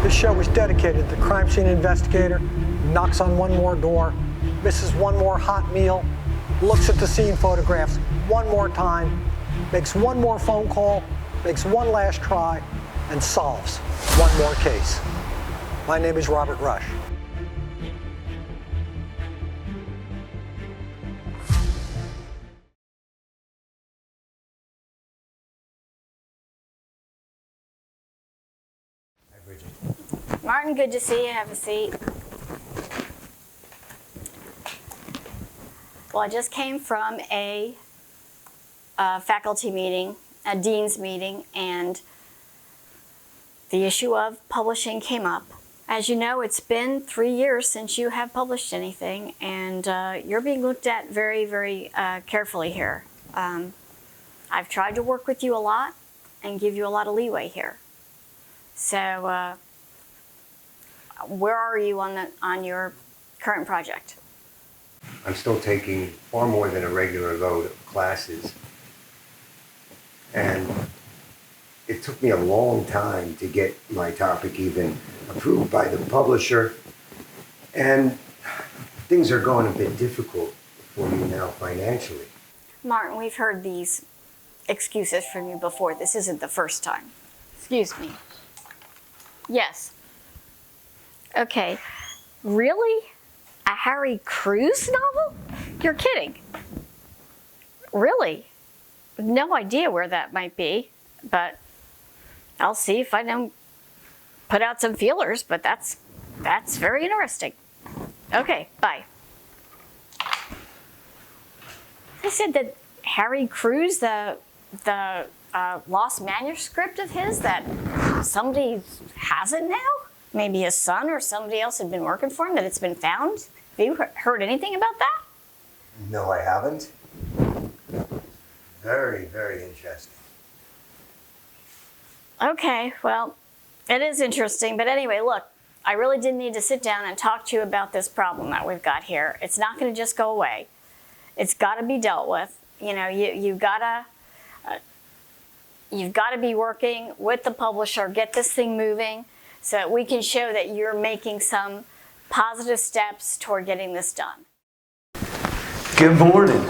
This show is dedicated to the crime scene investigator who knocks on one more door, misses one more hot meal, looks at the scene photographs one more time, makes one more phone call, makes one last try, and solves one more case. My name is Robert Rush. Martin, good to see you. Have a seat. Well, I just came from a faculty meeting, a dean's meeting, and the issue of publishing came up. As you know, it's been 3 years since you have published anything, and you're being looked at very, very carefully here. I've tried to work with you a lot and give you a lot of leeway here. So, where are you on your current project? I'm still taking far more than a regular load of classes. And it took me a long time to get my topic even approved by the publisher. And things are going a bit difficult for me now financially. Martin, we've heard these excuses from you before. This isn't the first time. Excuse me. Yes. Okay. Really? A Harry Crews novel? You're kidding. Really? No idea where that might be, but I'll see if I don't put out some feelers, but that's very interesting. Okay, bye. They said that Harry Crews, the lost manuscript of his, that somebody has it now? Maybe his son or somebody else had been working for him, that it's been found? Have you heard anything about that? No, I haven't. Very, very interesting. Okay, well, it is interesting. But anyway, look, I really did need to sit down and talk to you about this problem that we've got here. It's not going to just go away. It's got to be dealt with. You know, you've got to be working with the publisher, get this thing moving, so that we can show that you're making some positive steps toward getting this done. Good morning.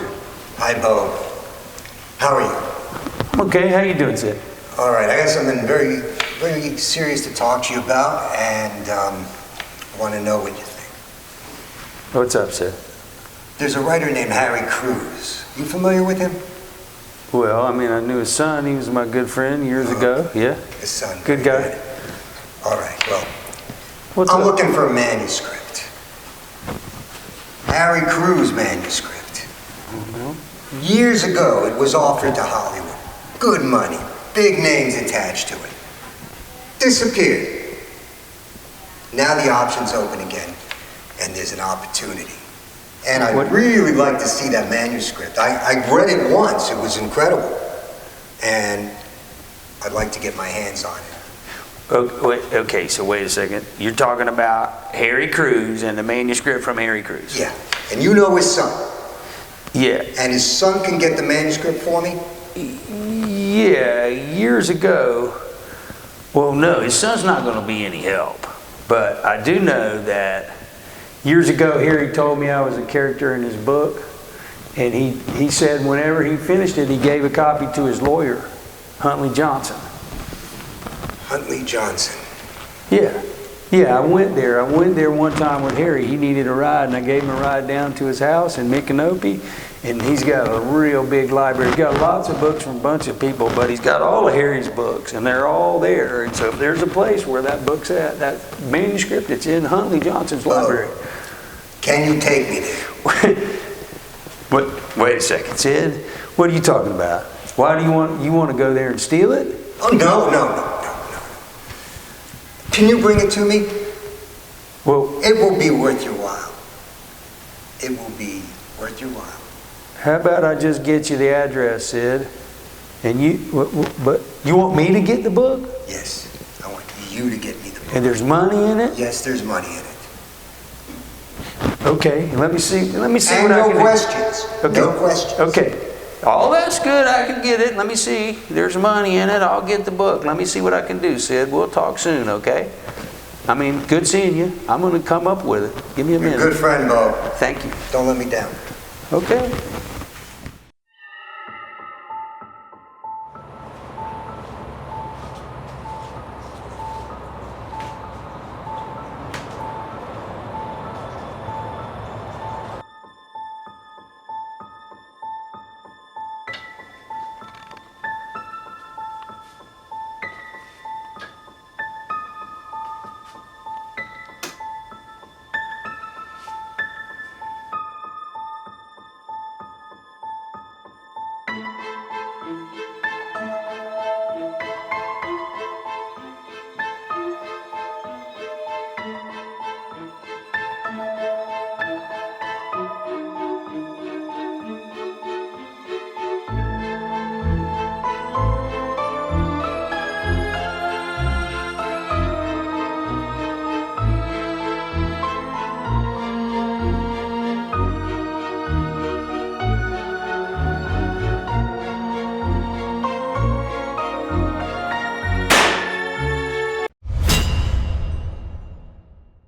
Hi, Bo. How are you? I'm okay. How you doing, Sid? All right. I got something very, very serious to talk to you about, and I want to know what you think. What's up, Sid? There's a writer named Harry Crews. You familiar with him? Well, I mean, I knew his son. He was my good friend years ago. Yeah. His son. Good guy. Good. All right. Well, What's I'm up? looking for a manuscript. Harry Crews manuscript. Years ago, it was offered to Hollywood. Good money, big names attached to it. Disappeared. Now the option's open again, and there's an opportunity. And I'd really like to see that manuscript. I read it once, it was incredible. And I'd like to get my hands on it. Okay, so wait a second. You're talking about Harry Crews and the manuscript from Harry Crews. Yeah, and you know his son. Yeah. And his son can get the manuscript for me? Yeah, years ago. Well, no, his son's not going to be any help. But I do know that years ago, Harry told me I was a character in his book. And he said whenever he finished it, he gave a copy to his lawyer, Huntley Johnson. Huntley Johnson. Yeah. Yeah, I went there. I went there one time with Harry. He needed a ride, and I gave him a ride down to his house in Micanopy. And he's got a real big library. He's got lots of books from a bunch of people, but he's got all of Harry's books, and they're all there. And so if there's a place where that book's at, that manuscript, it's in Huntley Johnson's library. Can you take me there? Wait a second, Sid. What are you talking about? Why do you want to go there and steal it? Oh, no. Can you bring it to me? Well, it will be worth your while. It will be worth your while. How about I just get you the address, Sid? And but you want me to get the book? Yes, I want you to get me the book. And there's money in it? Yes, there's money in it. Okay, let me see And what I can do. no questions. Okay. No questions. Okay. Oh, that's good. I can get it. Let me see. There's money in it. I'll get the book. Let me see what I can do, Sid. We'll talk soon, okay? I mean, good seeing you. I'm going to come up with it. Give me a You're a minute. good friend, Bo. Thank you. Don't let me down. Okay.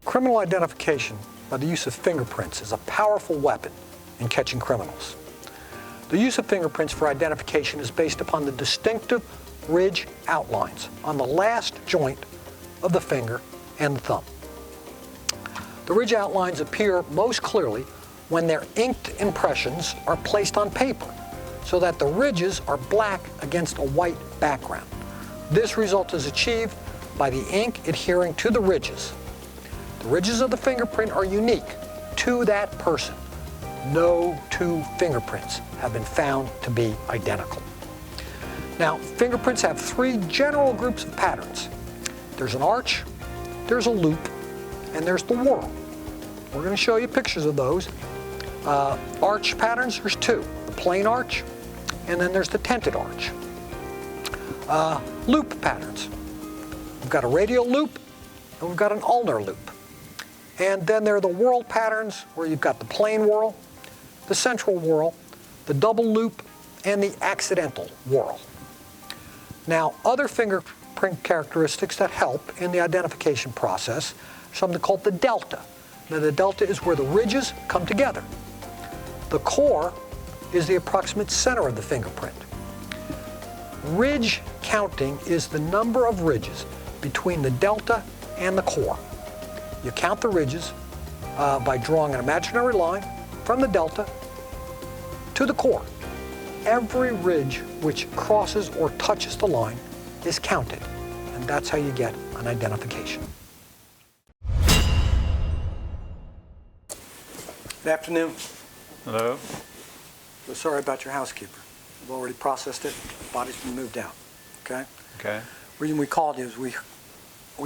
Criminal identification by the use of fingerprints is a powerful weapon in catching criminals. The use of fingerprints for identification is based upon the distinctive ridge outlines on the last joint of the finger and the thumb. The ridge outlines appear most clearly when their inked impressions are placed on paper, so that the ridges are black against a white background. This result is achieved by the ink adhering to the ridges. The ridges of the fingerprint are unique to that person. No two fingerprints have been found to be identical. Now, fingerprints have three general groups of patterns. There's an arch, there's a loop, and there's the whorl. We're going to show you pictures of those. Arch patterns, there's two. The plain arch, and then there's the tented arch. Loop patterns. We've got a radial loop, and we've got an ulnar loop. And then there are the whorl patterns, where you've got the plain whorl, the central whorl, the double loop, and the accidental whorl. Now, other fingerprint characteristics that help in the identification process are something called the delta. Now, the delta is where the ridges come together. The core is the approximate center of the fingerprint. Ridge counting is the number of ridges between the delta and the core. You count the ridges by drawing an imaginary line from the delta to the core. Every ridge which crosses or touches the line is counted, and that's how you get an identification. Good afternoon. Hello. We're sorry about your housekeeper. We've already processed it. The body's been moved out. Okay? Okay. The reason we called you is we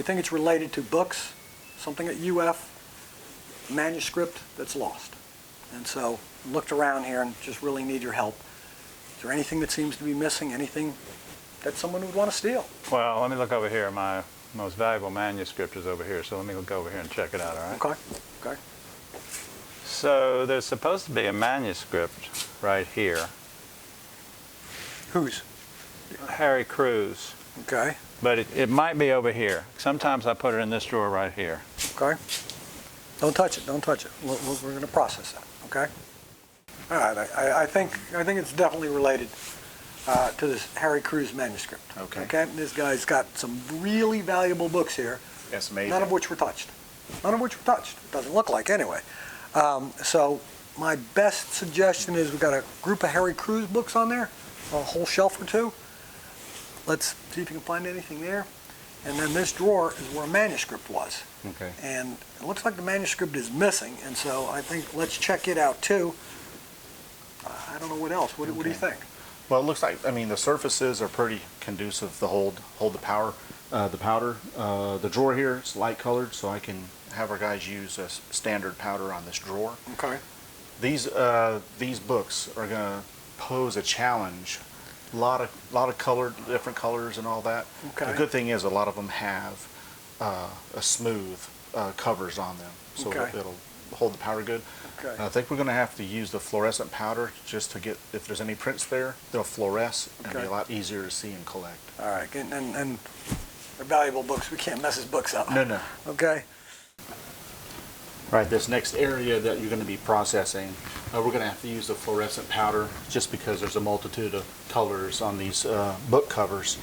think it's related to books, something at UF, manuscript that's lost. And so looked around here and just really need your help. Is there anything that seems to be missing? Anything that someone would want to steal? Well, let me look over here. My most valuable manuscript is over here, so let me go over here and check it out, all right? Okay. Okay. So there's supposed to be a manuscript right here. Whose? Harry Cruz. Okay. But it might be over here. Sometimes I put it in this drawer right here. Okay. Don't touch it. Don't touch it. We're going to process that. Okay. All right. I think it's definitely related to this Harry Cruz manuscript. Okay. Okay. This guy's got some really valuable books here. Yes, amazing. None of which were touched. None of which were touched. It doesn't look like anyway. So my best suggestion is we've got a group of Harry Cruz books on there, a whole shelf or two. Let's see if you can find anything there. And then this drawer is where a manuscript was. Okay. And it looks like the manuscript is missing, and so I think let's check it out too. I don't know what else. What do you think? Well, it looks like, I mean, the surfaces are pretty conducive to hold the powder. The drawer here is light colored, so I can have our guys use a standard powder on this drawer. Okay. These books are going to pose a challenge. A lot of colored, different colors and all that. Okay. The good thing is a lot of them have a smooth covers on them, so Okay. it'll hold the powder good. Okay. I think we're going to have to use the fluorescent powder just to get, if there's any prints there, they'll fluoresce and be Okay. a lot easier to see and collect. All right. And They're valuable books. We can't mess his books up. No. Okay? Right, this next area that you're going to be processing, we're going to have to use the fluorescent powder just because there's a multitude of colors on these book covers.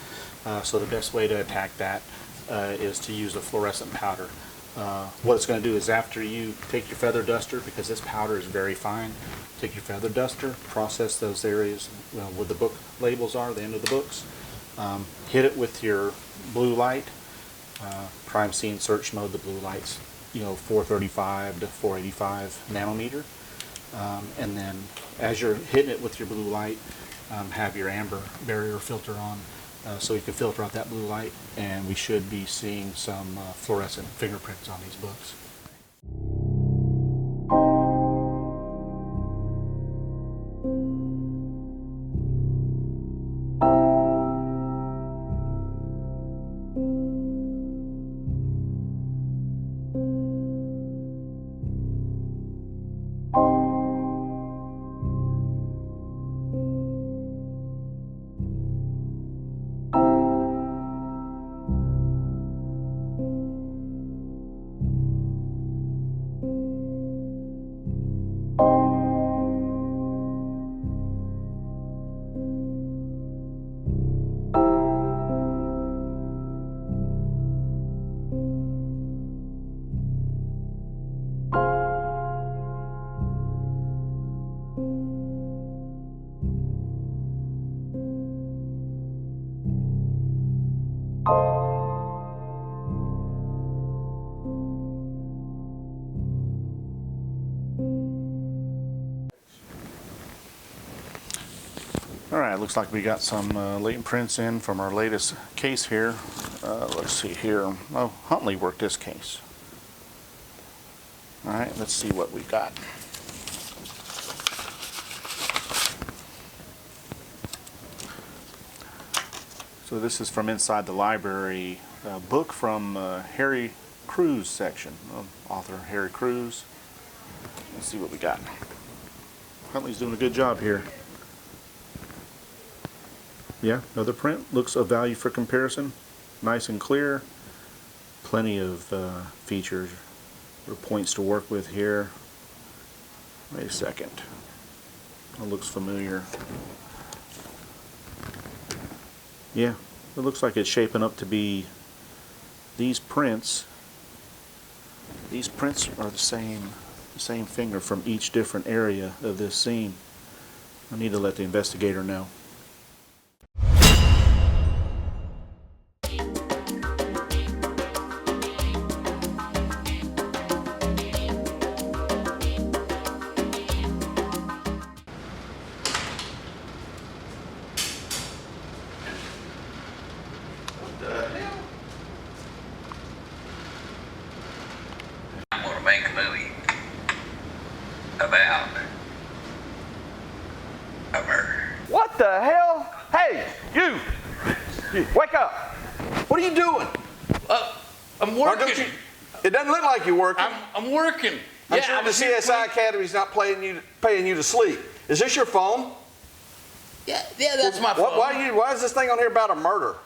So the best way to attack that is to use a fluorescent powder. What it's going to do is after you take your feather duster, because this powder is very fine, take your feather duster, process those areas where the book labels are, the end of the books, hit it with your blue light, crime scene search mode, the blue lights, 435 to 485 nanometer. And then as you're hitting it with your blue light, have your amber barrier filter on so you can filter out that blue light, and we should be seeing some fluorescent fingerprints on these books. All right, looks like we got some latent prints in from our latest case here. Let's see here. Oh, Huntley worked this case. All right, let's see what we got. So this is from inside the library, a book from Harry Cruz section, author Harry Cruz. Let's see what we got. Huntley's doing a good job here. Yeah, another print. Looks of value for comparison. Nice and clear. Plenty of features or points to work with here. Wait a second. That looks familiar. Yeah, it looks like it's shaping up to be these prints. These prints are the same finger from each different area of this scene. I need to let the investigator know. I'm gonna make a movie about a murder. What the hell? Hey, you! Wake up! What are you doing? I'm Or don't working. you- it doesn't look like you're working. I'm working. I'm sure the CSI Academy's not paying you to sleep. Is this your phone? Yeah, that's my phone. Why is this thing on here about a murder?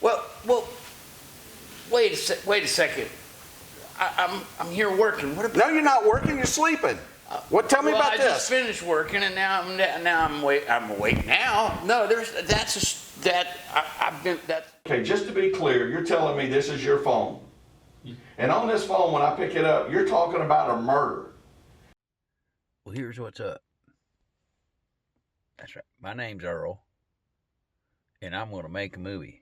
Well, wait a second. I'm here working. What about? No, you're not working. You're sleeping. Tell me about I this. just finished working, and now I'm awake now. No, I've been that. Okay, just to be clear, you're telling me this is your phone. And on this phone, when I pick it up, you're talking about a murder. Well, here's what's up. That's right. My name's Earl, and I'm going to make a movie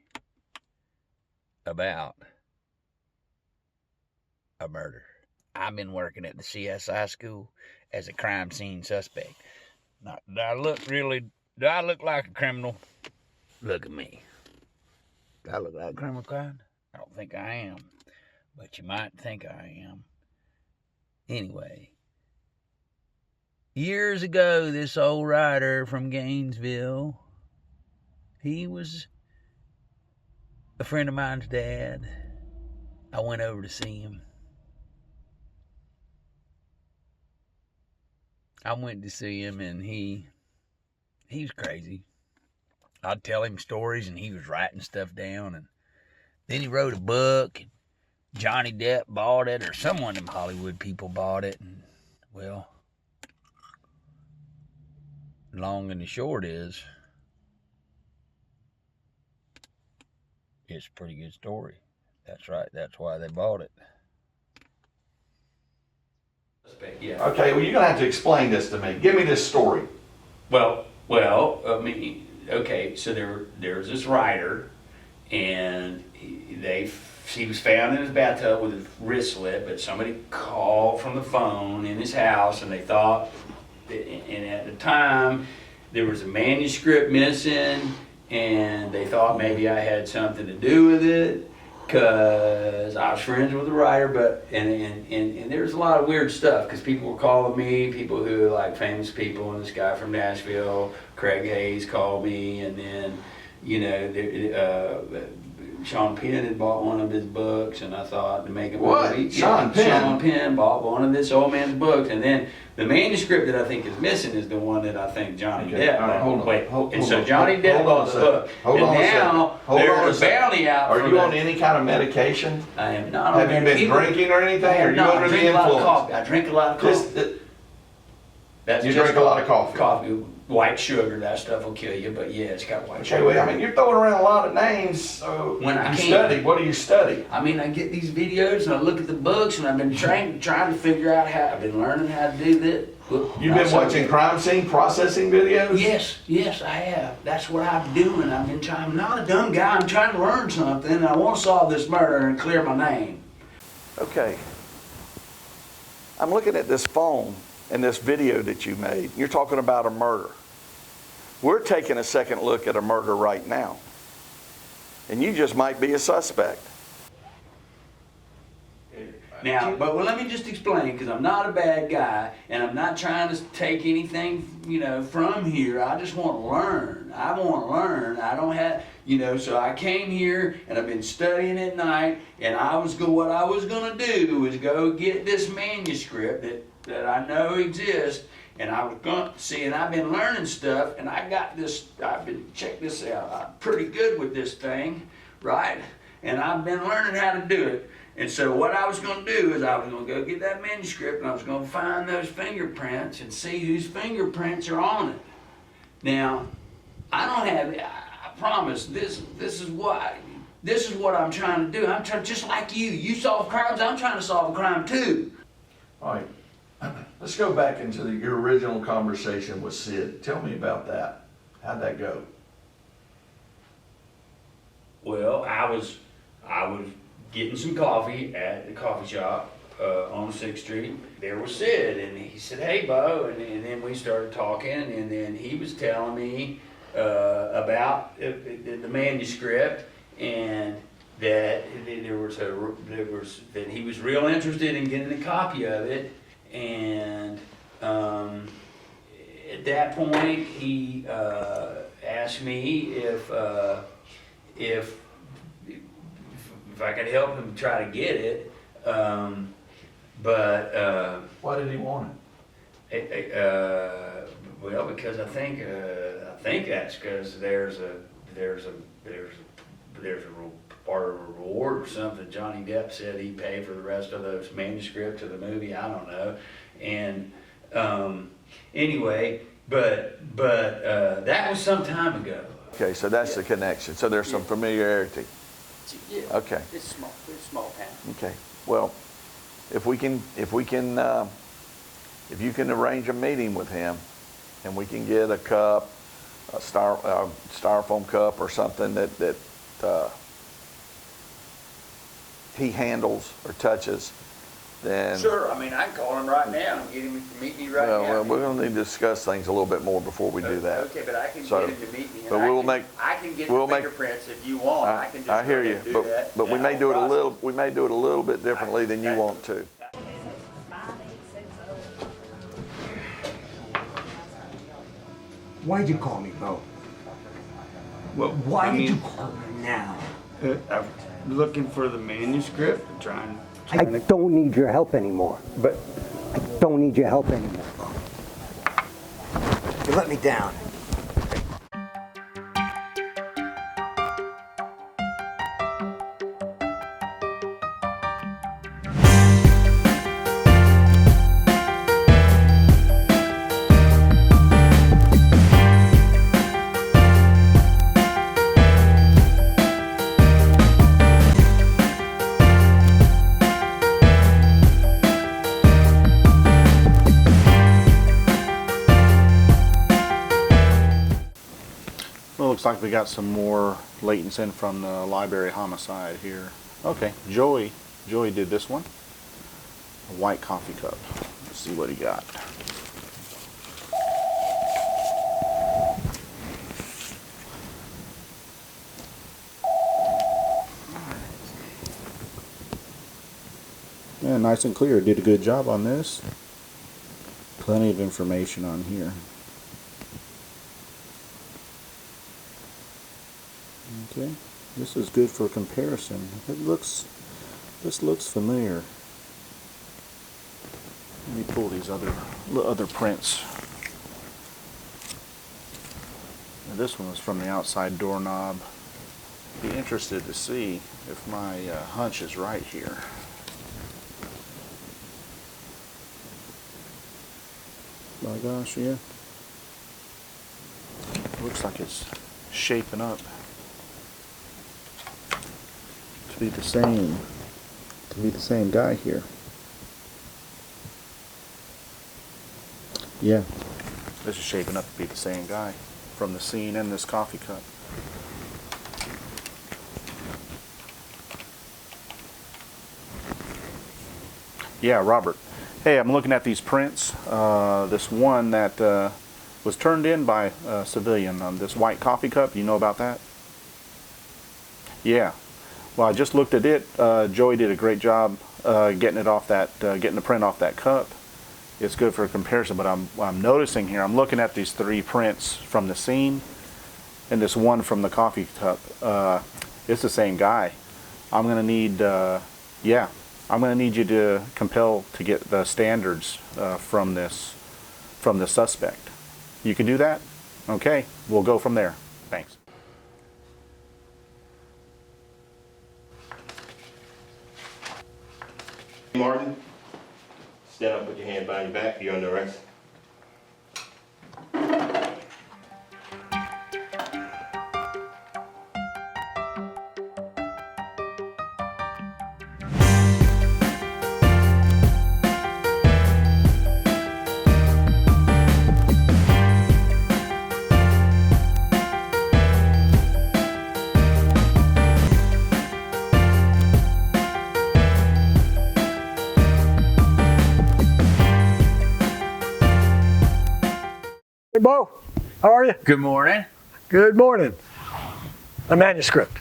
about a murder. I've been working at the CSI school as a crime scene suspect. Now, do I look like a criminal? Look at me. Do I look like a criminal, Clyde? I don't think I am, but you might think I am. Anyway, years ago, this old writer from Gainesville, he was a friend of mine's dad. I went over to see him. And he was crazy. I'd tell him stories and he was writing stuff down, and Then he wrote a book. Johnny Depp bought it, or someone of them Hollywood people bought it. And, well, long and the short is, it's a pretty good story. That's right. That's why they bought it. Yeah. Okay, well, you're gonna have to explain this to me. Give me this story. Well, I mean, okay, so there's this writer, and he was found in his bathtub with his wrist slit, but somebody called from the phone in his house, and they thought, and at the time, there was a manuscript missing, and they thought maybe I had something to do with it, because I was friends with the writer, but, and there's a lot of weird stuff, because people were calling me, people who like famous people, and this guy from Nashville, Craig Hayes, called me, and then, you know, Sean Penn had bought one of his books, and I thought to make it What? Sean Penn? Sean Penn bought one of this old man's books, and then the manuscript that I think is missing is the one that I think Johnny Okay, Depp all right, hold on. wait, Hold and so on. Johnny Depp Hold on bought a the second. book, Hold and on a second. now Hold on a there's a second. bounty out Are for you the- on any kind of medication? I am not on Have you been drinking or anything? Are you No, under I the drink a lot of influence? coffee. I drink a lot of coffee. Just, That's you just drink a lot of coffee? Coffee, white sugar, that stuff will kill you, but yeah, it's got white okay, sugar. well, I mean, you're throwing around a lot of names. So When I you can. study. What do you study? I mean, I get these videos and I look at the books, and I've been trying to figure out I've been learning how to do that. You've been watching crime scene processing videos? Yes, I have. That's what I'm doing. I'm not a dumb guy. I'm trying to learn something, and I want to solve this murder and clear my name. Okay. I'm looking at this phone and this video that you made. You're talking about a murder. We're taking a second look at a murder right now. And you just might be a suspect. Now, but let me just explain, because I'm not a bad guy, and I'm not trying to take anything, from here. I just want to learn. I want to learn. I don't have, so I came here, and I've been studying at night, and what I was going to do is go get this manuscript that I know exists, and I was going to see, and I've been learning stuff, and check this out. I'm pretty good with this thing, right? And I've been learning how to do it. And so what I was going to do is I was going to go get that manuscript, and I was going to find those fingerprints and see whose fingerprints are on it. Now, I promise, this is what I'm trying to do. I'm trying, just like you. You solve crimes, I'm trying to solve a crime too. All right. Let's go back into your original conversation with Sid. Tell me about that. How'd that go? Well, I was getting some coffee at the coffee shop on 6th Street. There was Sid, and he said, "Hey, Bo," and then we started talking, and then he was telling me about the manuscript, and that that he was real interested in getting a copy of it, and at that point he asked me if I could help him try to get it, but Why did he want it? well, because I think that's because there's a part of a reward or something. Johnny Depp said he'd pay for the rest of those manuscripts of the movie. I don't know, and anyway, but that was some time ago. Okay, so that's the connection. So there's some familiarity. Yeah. Okay. It's small town. Okay. Well, if you can arrange a meeting with him, and we can get a cup, a styrofoam cup or something that he handles or touches, then Sure, I mean, I can call him right now and get him to meet me right now. well, we're going to need to discuss things a little bit more before we do that. Okay, but I can So, get him to meet me. And but I can get the fingerprints if you want. I can just I hear go you, ahead and do that. but we Yeah, may do it I'll we may do it a little bit differently than you want to. Why'd you call me, Bo? Well, Why did you call me now? I'm looking for the manuscript, trying. I don't need your help anymore. But I don't need your help anymore, Bo. You let me down. looks like we got some more latents in from the library homicide here. Okay, Joey did this one. A white coffee cup. Let's see what he got. Yeah, nice and clear. Did a good job on this. Plenty of information on here. Okay, this is good for comparison. This looks familiar. Let me pull these other prints. Now, this one was from the outside doorknob. Be interested to see if my hunch is right here. My gosh, yeah. Looks like it's shaping up to be the same guy here. Yeah, this is shaping up to be the same guy from the scene in this coffee cup. Yeah, Robert. Hey, I'm looking at these prints. This one that was turned in by a civilian on this white coffee cup. You know about that? Yeah. Well, I just looked at it. Joey did a great job getting it off that, getting the print off that cup. It's good for a comparison. But I'm noticing here. I'm looking at these 3 prints from the scene, and this one from the coffee cup. It's the same guy. I'm gonna need, yeah. I'm going to need you to compel to get the standards from the suspect. You can do that? Okay, we'll go from there. Thanks. Martin, stand up, put your hand behind your back. You're under arrest. Hey, Bo, how are you? Good morning. Good morning. A manuscript.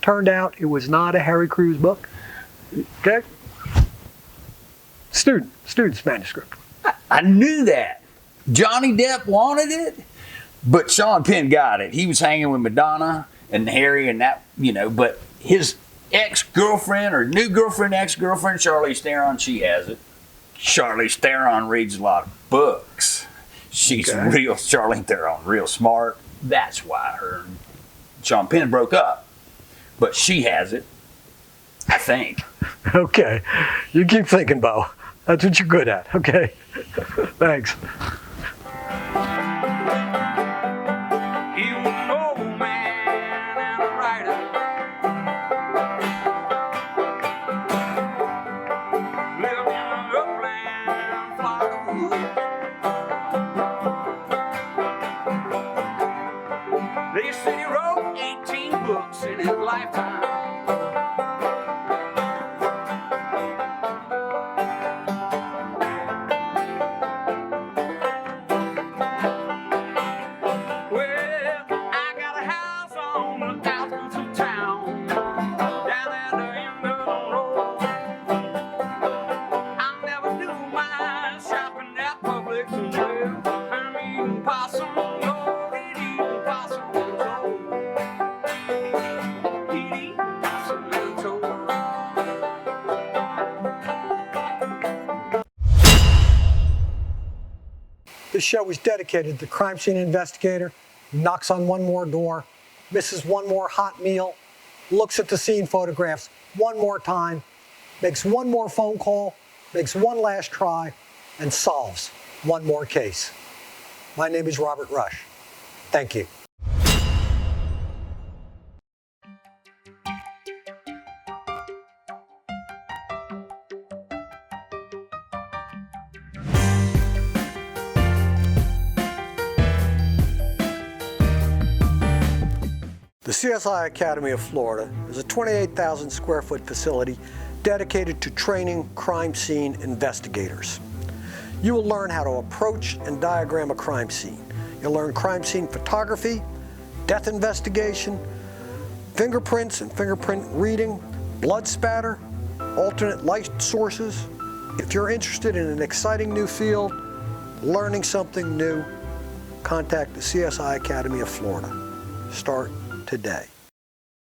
Turned out it was not a Harry Crews book. Okay? Student's manuscript. I knew that. Johnny Depp wanted it, but Sean Penn got it. He was hanging with Madonna and Harry and that, you know, but his ex-girlfriend or new girlfriend, ex-girlfriend, Charlize Theron, she has it. Charlize Theron reads a lot of books. She's Charlize Theron, real smart. That's why her and Sean Penn broke up. But she has it, I think. Okay. You keep thinking, Bo. That's what you're good at. Okay? Thanks. They said he wrote 18 books in his lifetime. Well, I got a house on the outskirts of town, down at the end of the road. I never do my shopping at Publix and well, I'm eating possum. This show is dedicated to the crime scene investigator who knocks on one more door, misses one more hot meal, looks at the scene photographs one more time, makes one more phone call, makes one last try, and solves one more case. My name is Robert Rush. Thank you. CSI Academy of Florida is a 28,000 square foot facility dedicated to training crime scene investigators. You will learn how to approach and diagram a crime scene. You'll learn crime scene photography, death investigation, fingerprints and fingerprint reading, blood spatter, alternate light sources. If you're interested in an exciting new field, learning something new, contact the CSI Academy of Florida. Start today.